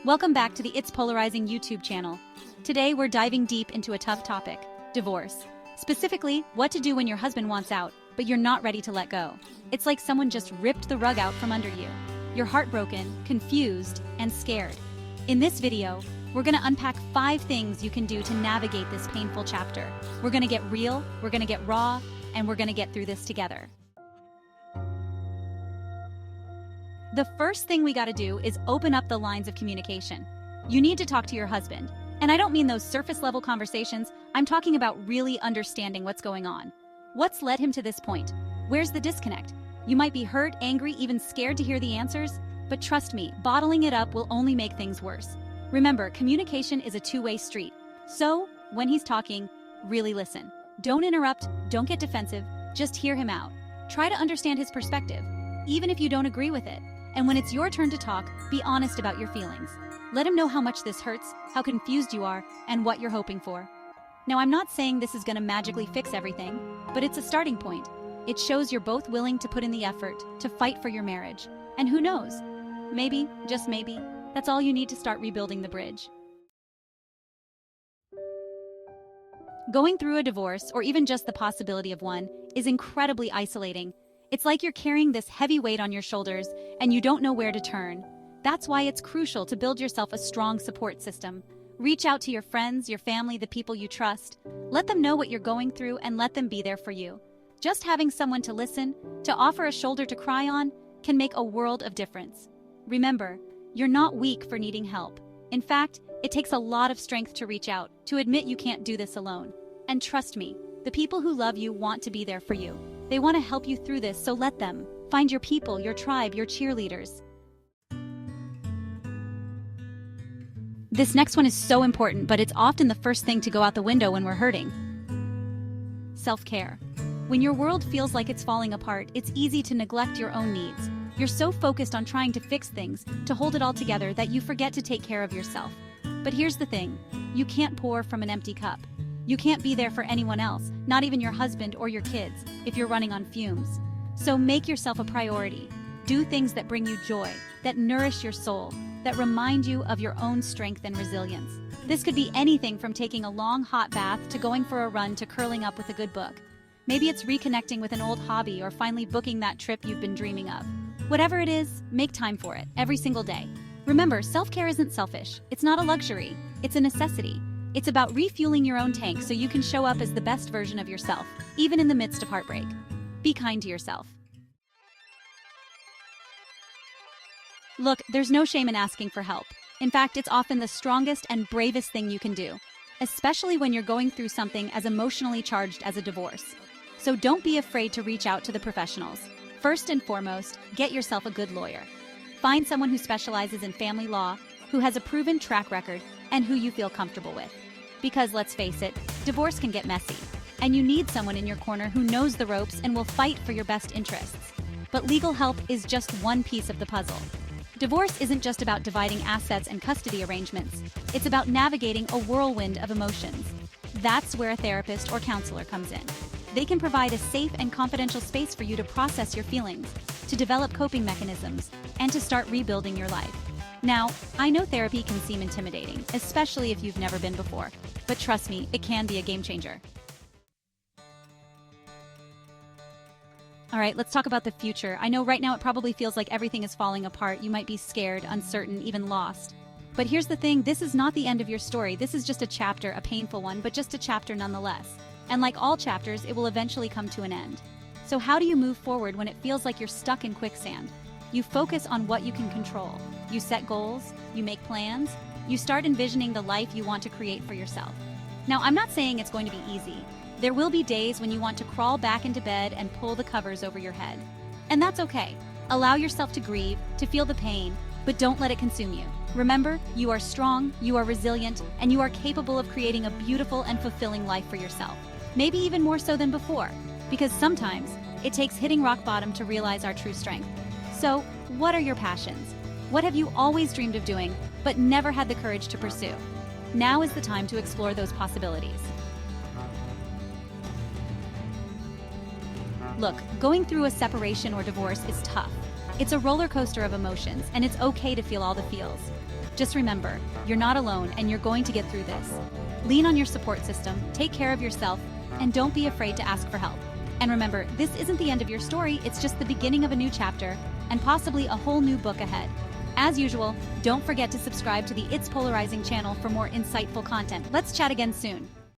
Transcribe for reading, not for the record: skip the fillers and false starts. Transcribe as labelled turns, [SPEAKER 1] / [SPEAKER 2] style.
[SPEAKER 1] Welcome back to the It's Polarizing YouTube channel. Today we're diving deep into a tough topic, divorce. Specifically, what to do when your husband wants out, but you're not ready to let go. It's like someone just ripped the rug out from under you. You're heartbroken, confused, and scared. In this video, we're gonna unpack 5 things you can do to navigate this painful chapter. We're gonna get real, we're gonna get raw, and we're gonna get through this together. The first thing we gotta do is open up the lines of communication. You need to talk to your husband. And I don't mean those surface-level conversations, I'm talking about really understanding what's going on. What's led him to this point? Where's the disconnect? You might be hurt, angry, even scared to hear the answers, but trust me, bottling it up will only make things worse. Remember, communication is a two-way street. So, when he's talking, really listen. Don't interrupt, don't get defensive, just hear him out. Try to understand his perspective, even if you don't agree with it. And when it's your turn to talk, be honest about your feelings. Let him know how much this hurts, how confused you are, and what you're hoping for. Now, I'm not saying this is going to magically fix everything, but it's a starting point. It shows you're both willing to put in the effort to fight for your marriage. And who knows? Maybe, just maybe, that's all you need to start rebuilding the bridge. Going through a divorce, or even just the possibility of one, is incredibly isolating. It's like you're carrying this heavy weight on your shoulders and you don't know where to turn. That's why it's crucial to build yourself a strong support system. Reach out to your friends, your family, the people you trust. Let them know what you're going through and let them be there for you. Just having someone to listen, to offer a shoulder to cry on, can make a world of difference. Remember, you're not weak for needing help. In fact, it takes a lot of strength to reach out, to admit you can't do this alone. And trust me, the people who love you want to be there for you. They want to help you through this, so let them. Find your people, your tribe, your cheerleaders. This next one is so important, but it's often the first thing to go out the window when we're hurting. Self-care. When your world feels like it's falling apart, it's easy to neglect your own needs. You're so focused on trying to fix things, to hold it all together, that you forget to take care of yourself. But here's the thing, you can't pour from an empty cup. You can't be there for anyone else, not even your husband or your kids, if you're running on fumes. So make yourself a priority. Do things that bring you joy, that nourish your soul, that remind you of your own strength and resilience. This could be anything from taking a long hot bath to going for a run to curling up with a good book. Maybe it's reconnecting with an old hobby or finally booking that trip you've been dreaming of. Whatever it is, make time for it, every single day. Remember, self-care isn't selfish. It's not a luxury. It's a necessity. It's about refueling your own tank so you can show up as the best version of yourself, even in the midst of heartbreak. Be kind to yourself. Look, there's no shame in asking for help. In fact, it's often the strongest and bravest thing you can do, especially when you're going through something as emotionally charged as a divorce. So don't be afraid to reach out to the professionals. First and foremost, get yourself a good lawyer. Find someone who specializes in family law, who has a proven track record, and who you feel comfortable with. Because let's face it, divorce can get messy, and you need someone in your corner who knows the ropes and will fight for your best interests. But legal help is just one piece of the puzzle. Divorce isn't just about dividing assets and custody arrangements. It's about navigating a whirlwind of emotions. That's where a therapist or counselor comes in. They can provide a safe and confidential space for you to process your feelings, to develop coping mechanisms, and to start rebuilding your life. Now, I know therapy can seem intimidating, especially if you've never been before, but trust me, it can be a game changer. All right, let's talk about the future. I know right now it probably feels like everything is falling apart. You might be scared, uncertain, even lost. But here's the thing, this is not the end of your story. This is just a chapter, a painful one, but just a chapter nonetheless. And like all chapters, it will eventually come to an end. So how do you move forward when it feels like you're stuck in quicksand? You focus on what you can control. You set goals, you make plans, you start envisioning the life you want to create for yourself. Now, I'm not saying it's going to be easy. There will be days when you want to crawl back into bed and pull the covers over your head. And that's okay. Allow yourself to grieve, to feel the pain, but don't let it consume you. Remember, you are strong, you are resilient, and you are capable of creating a beautiful and fulfilling life for yourself. Maybe even more so than before, because sometimes it takes hitting rock bottom to realize our true strength. So, what are your passions? What have you always dreamed of doing, but never had the courage to pursue? Now is the time to explore those possibilities. Look, going through a separation or divorce is tough. It's a roller coaster of emotions, and it's okay to feel all the feels. Just remember, you're not alone and you're going to get through this. Lean on your support system, take care of yourself, and don't be afraid to ask for help. And remember, this isn't the end of your story, it's just the beginning of a new chapter, and possibly a whole new book ahead. As usual, don't forget to subscribe to the It's Polarizing channel for more insightful content. Let's chat again soon.